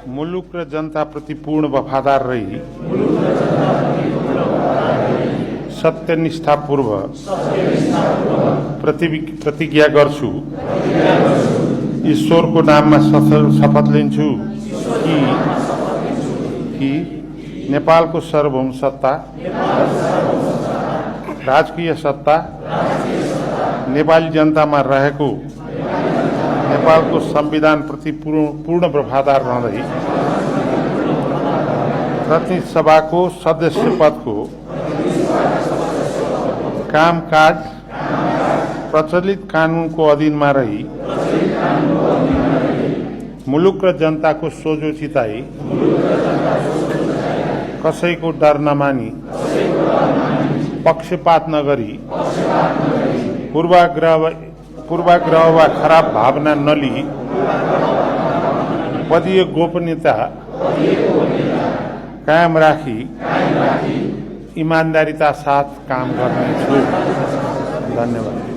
मुलुक र जनताप्रति पूर्ण वफादार रही सत्यनिष्ठापूर्वक प्रतिज्ञा गर्छु। ईश्वरको नाममा शपथ लिन्छु कि नेपालको सार्वभौम सत्ता, राजकीय सत्ता नेपाली जनतामा रहेको नेपालको संविधान प्रति पूर्ण वफादार रहँदै प्रतिनिधि सभाको सदस्य पदको कामकाज प्रचलित कानूनको अधीनमा रही मुलुक र जनताको सोझो चिताई कसैको डर नमानी पक्षपात नगरी पूर्वाग्रह वा खराब भावना नलिई पदीय गोपनीयता कायम राखी ईमानदारीता साथ काम गर्नेछु। धन्यवाद।